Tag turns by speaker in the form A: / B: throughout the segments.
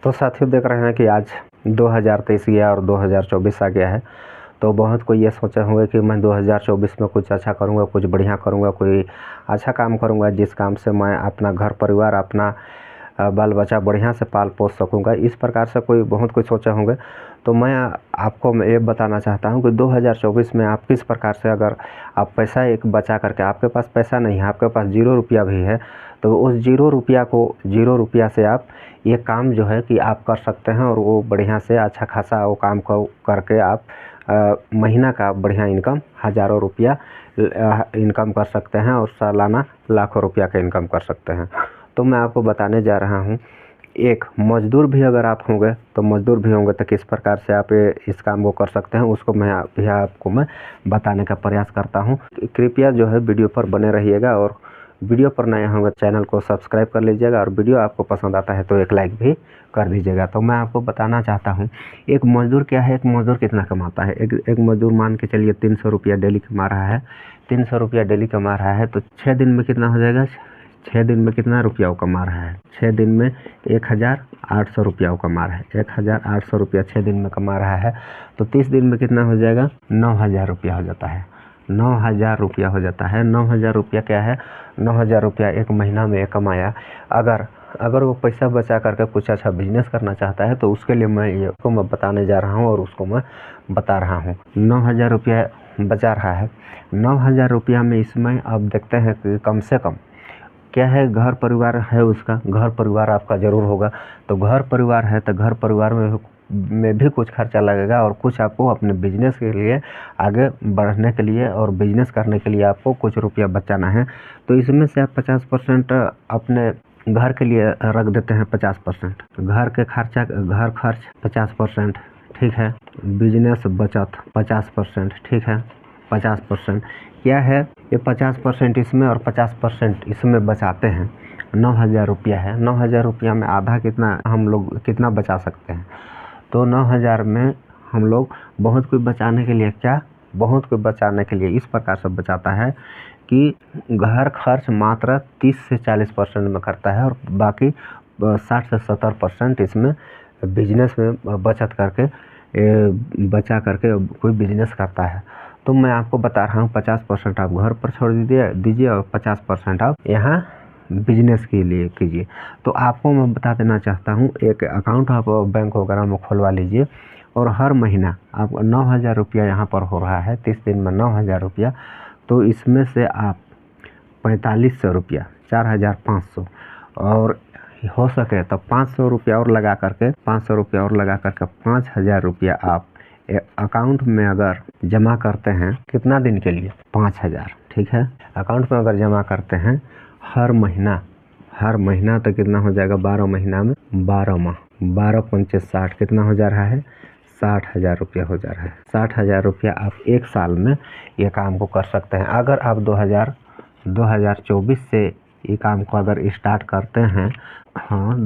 A: तो साथियों देख रहे हैं कि आज 2023 गया और 2024 आ गया है। तो बहुत कोई ये सोचे होंगे कि मैं 2024 में कुछ अच्छा करूँगा, कुछ बढ़िया करूँगा, कोई अच्छा काम करूँगा जिस काम से मैं अपना घर परिवार, अपना बाल बच्चा बढ़िया से पाल पोस सकूँगा। इस प्रकार से कोई बहुत कुछ सोचे होंगे। तो मैं आपको ये बताना चाहता हूँ कि 2024 में आप किस प्रकार से, अगर आप पैसा एक बचा करके, आपके पास पैसा नहीं है, आपके पास 0 रुपया भी है, तो उस 0 रुपया से आप ये काम जो है कि आप कर सकते हैं और वो बढ़िया से अच्छा खासा वो काम करके आप महीना का बढ़िया इनकम हज़ारों रुपया इनकम कर सकते हैं और सालाना लाखों रुपया का इनकम कर सकते हैं। तो मैं आपको बताने जा रहा हूँ, एक मज़दूर भी अगर आप होंगे तो मज़दूर भी होंगे तो किस प्रकार से आप इस काम को कर सकते हैं, उसको मैं आपको बताने का प्रयास करता हूँ। कृपया जो है वीडियो पर बने रहिएगा और वीडियो पर नए होंगे चैनल को सब्सक्राइब कर लीजिएगा और वीडियो आपको पसंद आता है तो एक लाइक भी कर दीजिएगा। तो मैं आपको बताना चाहता हूँ एक मज़दूर क्या है, एक मज़दूर कितना कमाता है। एक मज़दूर मान के चलिए 300 रुपया डेली कमा रहा है। 300 रुपया डेली कमा रहा है तो 6 दिन में कितना हो जाएगा, 6 दिन में कितना रुपया वो कमा रहा है, 6 दिन में 1800 रुपया वो कमा रहा है। 1800 रुपया 6 दिन में कमा रहा है तो 30 दिन में कितना हो जाएगा, 9000 रुपया हो जाता है। 9000 रुपया हो जाता है। 9000 रुपया क्या है, 9000 रुपया एक महीना में कमाया। अगर वो पैसा बचा करके कुछ अच्छा बिजनेस करना चाहता है तो उसके लिए मैं बताने जा रहा हूँ और उसको मैं बता रहा हूँ। 9000 रुपया बचा रहा है। 9000 रुपया में इसमें अब देखते हैं कि कम से कम क्या है, घर परिवार है, उसका घर परिवार आपका ज़रूर होगा। तो घर परिवार है तो घर परिवार में भी कुछ खर्चा लगेगा और कुछ आपको अपने बिजनेस के लिए आगे बढ़ने के लिए और बिजनेस करने के लिए आपको कुछ रुपया बचाना है। तो इसमें से आप 50% अपने घर के लिए रख देते हैं। 50% घर के खर्चा, घर खर्च 50%, ठीक है। बिजनेस बचत 50%, ठीक है। 50% क्या है, ये 50% इसमें और 50% इसमें बचाते हैं। 9000 रुपया है। 9000 रुपया में आधा कितना हम लोग कितना बचा सकते हैं, तो 9000 में हम लोग बहुत कुछ बचाने के लिए, क्या बहुत कुछ बचाने के लिए इस प्रकार से बचाता है कि घर खर्च मात्र 30 से 40% में करता है और बाकी 60 से 70% इसमें बिजनेस में बचत करके बचा करके कोई बिजनेस करता है। तो मैं आपको बता रहा हूँ 50% आप घर पर छोड़ दीजिए और 50% आप यहाँ बिजनेस के लिए कीजिए। तो आपको मैं बता देना चाहता हूँ, एक अकाउंट आप बैंक वगैरह में खुलवा लीजिए और हर महीना आप 9000 रुपया यहाँ पर हो रहा है, 30 दिन में 9000 रुपया। तो इसमें से आप 4500 रुपया, 4500, और हो सके तो 500 रुपया और लगा करके 500 रुपया और लगा करके 5000 रुपया आप अकाउंट में अगर जमा करते हैं, कितना दिन के लिए, 5000, ठीक है। अकाउंट में अगर जमा करते हैं हर महीना तो कितना हो जाएगा, 12 महीना में 12 माह, 12 पंचे 60, कितना हो जा रहा है, 60,000 रुपया हो जा रहा है। 60,000 रुपया आप एक साल में ये काम को कर सकते हैं। अगर आप 2024 से ये काम को अगर स्टार्ट करते हैं, हाँ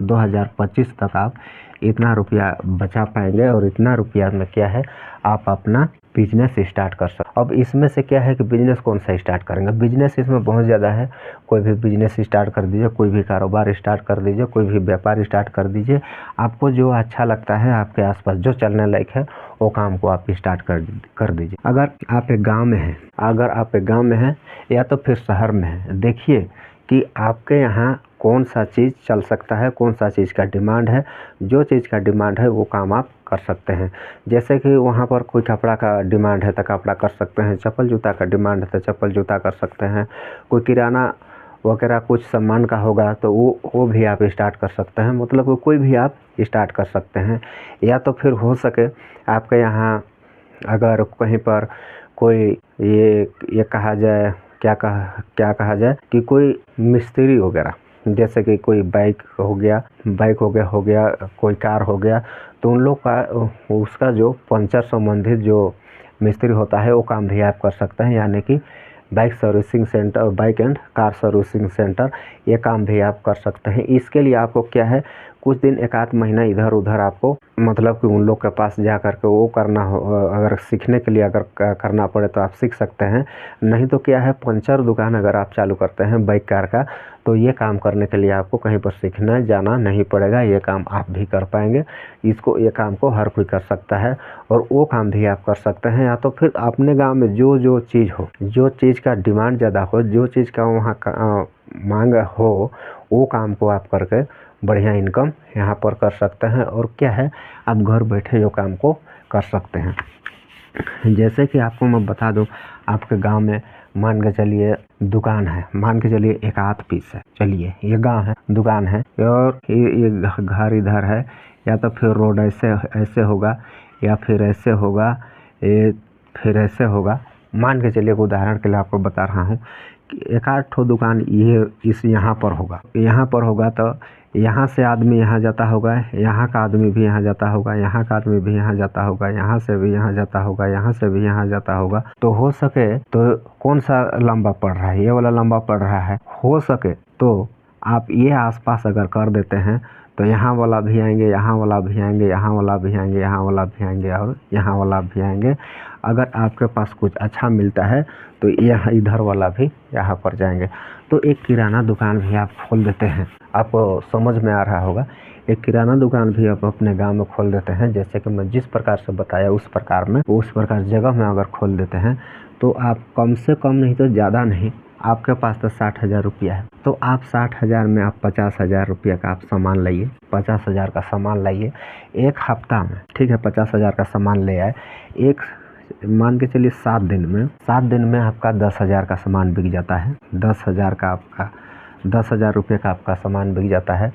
A: 2025 तक आप इतना रुपया बचा पाएंगे और इतना रुपया में क्या है, आप अपना बिजनेस स्टार्ट कर सकते। अब इसमें से क्या है कि बिजनेस कौन सा स्टार्ट करेंगे, बिजनेस इसमें बहुत ज़्यादा है। कोई भी बिजनेस स्टार्ट कर दीजिए, कोई भी कारोबार स्टार्ट कर दीजिए, कोई भी व्यापार स्टार्ट कर दीजिए। आपको जो अच्छा लगता है, आपके आसपास जो चलने लायक है, वो काम को आप स्टार्ट कर दीजिए। अगर आप एक गाँव में हैं या तो फिर शहर में हैं, देखिए कि आपके यहाँ कौन सा चीज़ चल सकता है, कौन सा चीज़ का डिमांड है। जो चीज़ का डिमांड है वो काम आप कर सकते हैं। जैसे कि वहाँ पर कोई कपड़ा का डिमांड है तो कपड़ा कर सकते हैं, चप्पल जूता का डिमांड है तो चप्पल जूता कर सकते हैं, कोई किराना वगैरह कुछ सामान का होगा तो वो भी आप स्टार्ट कर सकते हैं। मतलब कोई भी आप स्टार्ट कर सकते हैं। या तो फिर हो सके आपके यहाँ अगर कहीं पर कोई ये कहा जाए, क्या कहा जाए कि कोई मिस्त्री वगैरह, जैसे कि कोई बाइक हो गया, कोई कार हो गया, तो उन लोग का उसका जो पंचर संबंधित जो मिस्त्री होता है वो काम भी आप कर सकते हैं। यानी कि bike servicing centre, bike and car servicing centre, ये काम भी आप कर सकते हैं। इसके लिए आपको क्या है, कुछ दिन, एक आध महीना इधर उधर आपको मतलब कि उन लोग के पास जा कर के वो करना हो, अगर सीखने के लिए अगर करना पड़े तो आप सीख सकते हैं। नहीं तो क्या है, पंचर दुकान अगर आप चालू करते हैं बाइक कार का, तो ये काम करने के लिए आपको कहीं पर सीखना जाना नहीं पड़ेगा, ये काम आप भी कर पाएंगे। ये काम को हर कोई कर सकता है और वो काम भी आप कर सकते हैं। या तो फिर अपने गाँव में जो चीज़ हो, जो चीज़ का डिमांड ज़्यादा हो, जो चीज़ का वहाँ का मांग हो, वो काम को आप करके बढ़िया इनकम यहाँ पर कर सकते हैं। और क्या है, आप घर बैठे जो काम को कर सकते हैं। जैसे कि आपको मैं बता दूं, आपके गांव में मान के चलिए दुकान है, मान के चलिए एक आध पीस है, चलिए ये गांव है, दुकान है और ये घर इधर है, या तो फिर रोड ऐसे होगा या फिर ऐसे होगा, ये फिर ऐसे होगा। मान के चलिए उदाहरण के लिए आपको बता रहा हूँ कि एक आध ठो दुकान ये इस यहाँ पर होगा तो यहाँ से आदमी यहाँ जाता होगा, यहाँ का आदमी भी यहाँ जाता होगा, यहाँ का आदमी भी यहाँ जाता होगा, यहाँ से भी यहाँ जाता होगा, यहाँ से भी यहाँ जाता होगा। तो हो सके तो कौन सा लंबा पड़ रहा है, ये वाला लंबा पड़ रहा है, हो सके तो आप ये आसपास अगर कर देते हैं तो यहाँ वाला भी आएंगे, यहाँ वाला भी आएंगे, यहाँ वाला भी आएंगे, यहाँ वाला भी आएंगे और यहाँ वाला भी आएंगे। अगर आपके पास कुछ अच्छा मिलता है तो यहाँ इधर वाला भी यहाँ पर जाएंगे। तो एक किराना दुकान भी आप खोल देते हैं, आपको समझ में आ रहा होगा। एक किराना दुकान भी आप अपने गांव में खोल देते हैं, जैसे कि मैं जिस प्रकार से बताया उस प्रकार जगह में अगर खोल देते हैं तो आप कम से कम नहीं तो ज़्यादा नहीं, आपके पास तो 60,000 रुपया है, तो आप 60,000 में आप 50,000 रुपया का आप सामान लाइए, 50,000 का सामान लाइए एक हफ्ता में, ठीक है। 50,000 का सामान ले आए, एक मान के चलिए 7 दिन में आपका 10,000 का सामान बिक जाता है। 10,000 रुपये का आपका सामान बिक जाता है।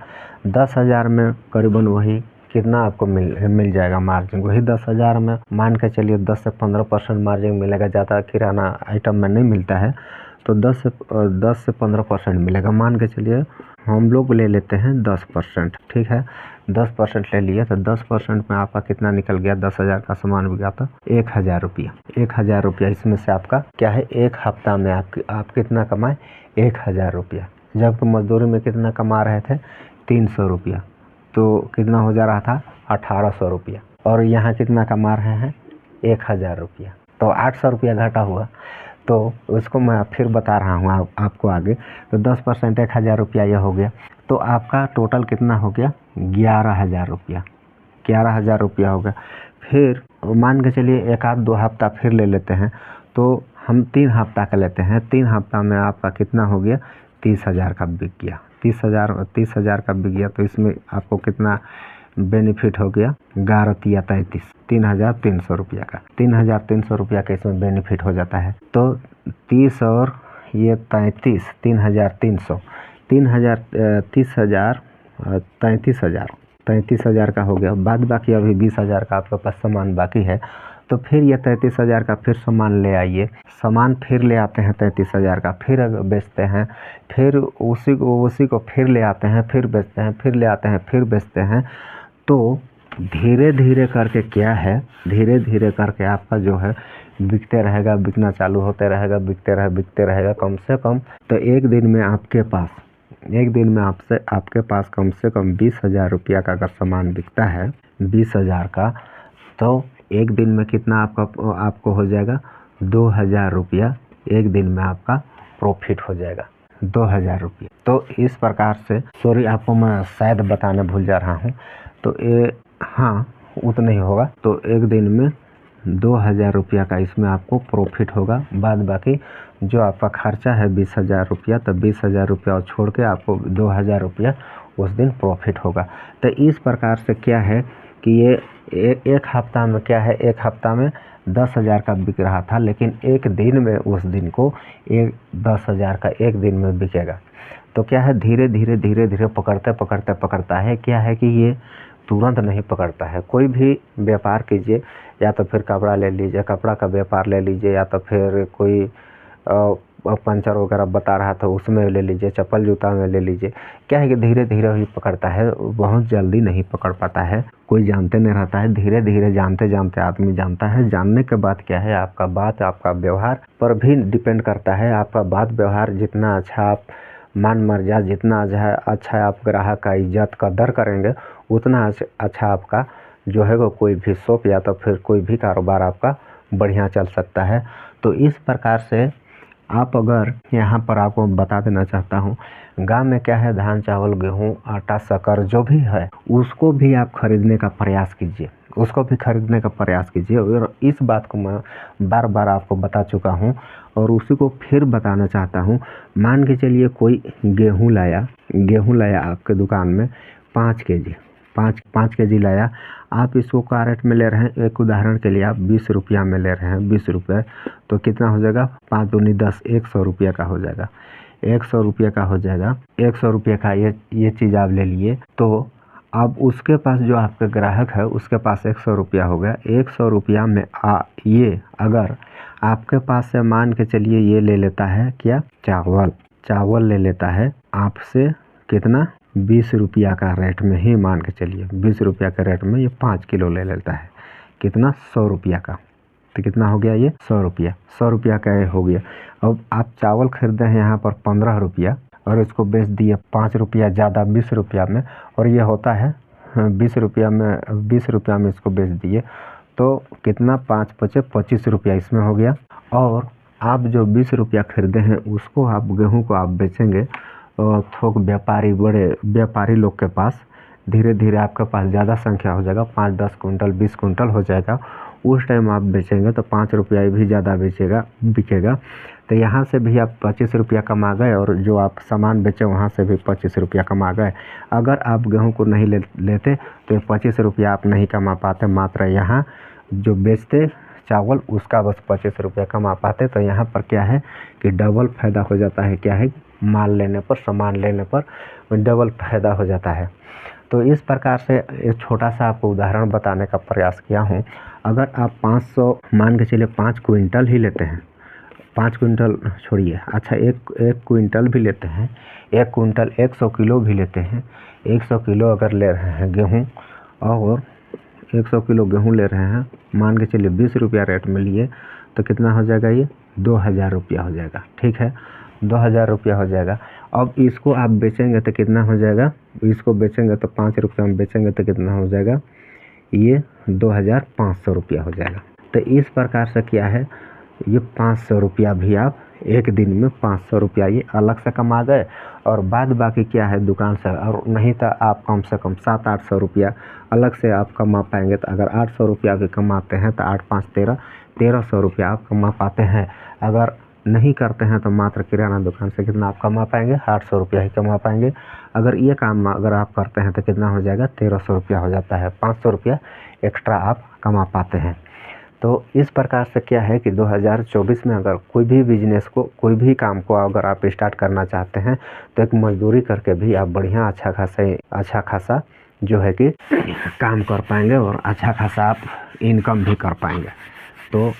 A: 10,000 में करीबन वही कितना आपको मिल जाएगा मार्जिन, वही 10,000 में मान के चलिए 10 से 15% मार्जिन मिलेगा। ज़्यादा किराना आइटम में नहीं मिलता है तो 10 से 15% मिलेगा। मान के चलिए हम लोग ले लेते हैं 10%, ठीक है। 10% ले लिए तो 10% में आपका कितना निकल गया, 10,000 का सामान बिका तो 1,000 रुपया। 1,000 रुपया इसमें से आपका क्या है, एक हफ्ता में आप कितना कमाए, 1,000 रुपया। जबकि मजदूरी में कितना कमा रहे थे, 300 रुपया, तो कितना हो जा रहा था, 1,800 रुपया। और यहाँ कितना कमा रहे हैं, 1,000 रुपया, तो 800 रुपया घाटा हुआ। तो उसको मैं फिर बता रहा हूँ आपको आगे। तो 10% 1,000 रुपया यह हो गया, तो आपका टोटल कितना हो गया, 11,000 रुपया। 11,000 रुपया हो गया। फिर मान के चलिए एक आध 2 हफ्ता फिर ले लेते हैं, तो हम 3 हफ्ता का लेते हैं। 3 हफ्ता में आपका कितना हो गया, 30,000 का बिक गया। 30,000 का बिक गया, तो इसमें आपको कितना बेनिफिट हो गया, 11 या 33, 3,300 रुपया का। 3,300 रुपया का इसमें बेनिफिट हो जाता है। तो 30 और ये 33, 3,300, 33,000 का हो गया। बाद बाकी अभी 20,000 का आपके पास सामान बाकी है। तो फिर ये 33,000 का फिर सामान ले आइए, सामान फिर ले आते हैं 33,000 का, फिर बेचते हैं, फिर उसी को फिर ले आते हैं, फिर बेचते हैं, फिर ले आते हैं, फिर बेचते हैं। तो धीरे धीरे करके क्या है, धीरे धीरे करके आपका जो है बिकते रहेगा, बिकना चालू होते रहेगा, बिकते रहेगा। कम से कम तो एक दिन में आपके पास कम से कम 20,000 रुपया का अगर सामान बिकता है, 20,000 का, तो एक दिन में कितना आपको हो जाएगा, 2,000 रुपया एक दिन में आपका प्रॉफिट हो जाएगा, 2,000 रुपया। तो इस प्रकार से, सॉरी आपको मैं शायद बताना भूल जा रहा हूँ, तो ये हाँ उतना ही होगा। तो एक दिन में 2,000 रुपया का इसमें आपको प्रॉफिट होगा। बाद बाकी जो आपका खर्चा है 20,000 रुपया, तो 20,000 रुपया छोड़ के आपको 2,000 रुपया उस दिन प्रॉफिट होगा। तो इस प्रकार से क्या है कि ये एक हफ्ता में क्या है, एक हफ्ता में 10,000 का बिक रहा था, लेकिन एक दिन में उस दिन को 10,000 का एक दिन में बिकेगा। तो क्या है, धीरे धीरे पकड़ता है। क्या है कि ये तुरंत नहीं पकड़ता है। कोई भी व्यापार कीजिए, या तो फिर कपड़ा ले लीजिए, कपड़ा का व्यापार ले लीजिए, या तो फिर कोई पंचर वगैरह बता रहा था उसमें ले लीजिए, चप्पल जूता में ले लीजिए। क्या है कि धीरे धीरे ही पकड़ता है, बहुत जल्दी नहीं पकड़ पाता है। कोई जानते नहीं रहता है, धीरे धीरे जानते आदमी जानता है। जानने के बाद क्या है, आपका व्यवहार पर भी डिपेंड करता है। आपका बात व्यवहार जितना अच्छा, आप मान मर्यादा जितना अच्छा आप ग्राहक का इज्जत कदर करेंगे, उतना अच्छा आपका जो है वो कोई भी शॉप या तो फिर कोई भी कारोबार आपका बढ़िया चल सकता है। तो इस प्रकार से आप अगर यहाँ पर आपको बता देना चाहता हूँ, गांव में क्या है, धान चावल गेहूँ आटा शक्कर जो भी है उसको भी आप खरीदने का प्रयास कीजिए, उसको भी खरीदने का प्रयास कीजिए। और इस बात को मैं बार बार आपको बता चुका हूँ और उसी को फिर बताना चाहता हूँ। मान के चलिए कोई गेहूँ लाया आपके दुकान में 5 केजी 5 केजी लाया, आप इसको क्या रेट में ले रहे हैं, एक उदाहरण के लिए आप 20 रुपया में ले रहे हैं, 20 रुपये तो कितना हो जाएगा, 5 दूनी 10, 100 रुपये का हो जाएगा, 100 रुपये का हो जाएगा। 100 रुपये का ये चीज़ आप ले लिए, तो अब उसके पास जो आपका ग्राहक है उसके पास 100 रुपया हो गया। 100 रुपया में ये अगर आपके पास से मान के चलिए ये ले लेता है क्या, चावल ले लेता है आपसे कितना, 20 रुपया का रेट में ही मान के चलिए, 20 रुपया के रेट में ये 5 किलो ले लेता है, कितना, 100 रुपया का। तो कितना हो गया ये, 100 रुपया। 100 रुपया का ये हो गया। अब आप चावल खरीदे हैं यहाँ पर 15 रुपया और इसको बेच दिए 5 रुपया ज़्यादा 20 रुपया में, और ये होता है 20 रुपया में इसको बेच दिए, तो कितना, 5 पचे 25 रुपया इसमें हो गया। और आप जो 20 रुपया खरीदे हैं उसको आप गेहूँ को आप बेचेंगे थोक व्यापारी, बड़े व्यापारी लोग के पास, धीरे धीरे आपके पास ज़्यादा संख्या हो जाएगा, 5-10 कुंटल 20 कुंटल हो जाएगा। उस टाइम आप बेचेंगे तो 5 रुपया भी ज़्यादा बिकेगा। तो यहाँ से भी आप 25 रुपया कमा गए और जो आप सामान बेचे वहाँ से भी 25 रुपया कमा गए। अगर आप गेहूँ को नहीं लेते तो 25 रुपया आप नहीं कमा पाते, मात्र यहाँ जो बेचते चावल उसका बस 25 रुपया कमा पाते। तो यहाँ पर क्या है कि डबल फायदा हो जाता है, क्या है, माल लेने पर, सामान लेने पर डबल फायदा हो जाता है। तो इस प्रकार से एक छोटा सा आपको उदाहरण बताने का प्रयास किया हूँ। अगर आप 500 मान के चलिए 5 क्विंटल ही लेते हैं, 5 क्विंटल छोड़िए, अच्छा एक क्विंटल भी लेते हैं, 1 क्विंटल 100 किलो भी लेते हैं, 100 किलो अगर ले रहे हैं गेहूँ और 100 किलो गेहूँ ले रहे हैं, मान के चलिए 20 रुपया रेट में लिए, तो कितना हो जाएगा, ये 2000 रुपया हो जाएगा। ठीक है, 2000 रुपया हो जाएगा। अब इसको आप बेचेंगे तो कितना हो जाएगा, इसको बेचेंगे तो 5 रुपये में बेचेंगे तो कितना हो जाएगा, ये 2500 रुपया हो जाएगा। तो इस प्रकार से क्या है, ये 500 रुपया भी आप एक दिन में 500 रुपया ये अलग से कमा गए, और बाद बाकी क्या है दुकान से, और नहीं तो आप कम से कम 700-800 रुपया अलग से आप कमा पाएंगे। तो अगर 800 रुपया भी कमाते हैं तो 8-5 1300 रुपया आप कमा पाते हैं। अगर नहीं करते हैं तो मात्र किराना दुकान से कितना आप कमा पाएंगे, 800 रुपया ही कमा पाएंगे। अगर ये काम अगर आप करते हैं तो कितना हो जाएगा, 1300 रुपया हो जाता है, 500 रुपया एक्स्ट्रा आप कमा पाते हैं। तो इस प्रकार से क्या है कि 2024 में अगर कोई भी बिजनेस को, कोई भी काम को अगर आप स्टार्ट करना चाहते हैं तो एक मजदूरी करके भी आप बढ़िया अच्छा खासा जो है कि काम कर पाएंगे और अच्छा खासा आप इनकम भी कर पाएंगे। तो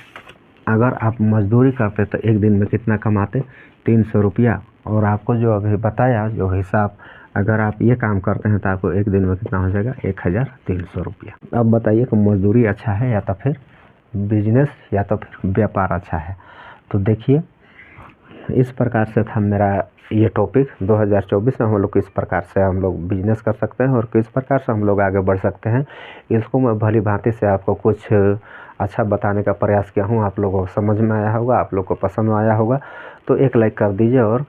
A: अगर आप मजदूरी करते तो एक दिन में कितना कमाते, 300 रुपया, और आपको जो अभी बताया जो हिसाब, अगर आप ये काम करते हैं तो आपको एक दिन में कितना हो जाएगा, 1300 रुपया। अब बताइए कि मजदूरी अच्छा है या तो फिर बिजनेस या तो फिर व्यापार अच्छा है। तो देखिए इस प्रकार से था मेरा ये टॉपिक। 2024 में हम लोग किस प्रकार से हम लोग बिजनेस कर सकते हैं और किस प्रकार से हम लोग आगे बढ़ सकते हैं, इसको मैं भली भांति से आपको कुछ अच्छा बताने का प्रयास किया हूँ। आप लोगों को समझ में आया होगा, आप लोग को पसंद आया होगा, तो एक लाइक कर दीजिए। और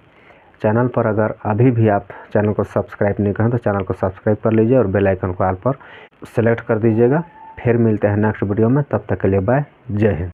A: चैनल पर अगर अभी भी आप चैनल को सब्सक्राइब नहीं करें तो चैनल को सब्सक्राइब कर लीजिए और बेल आइकन को ऑल पर सेलेक्ट कर दीजिएगा। फिर मिलते हैं नेक्स्ट वीडियो में, तब तक के लिए बाय, जय हिंद।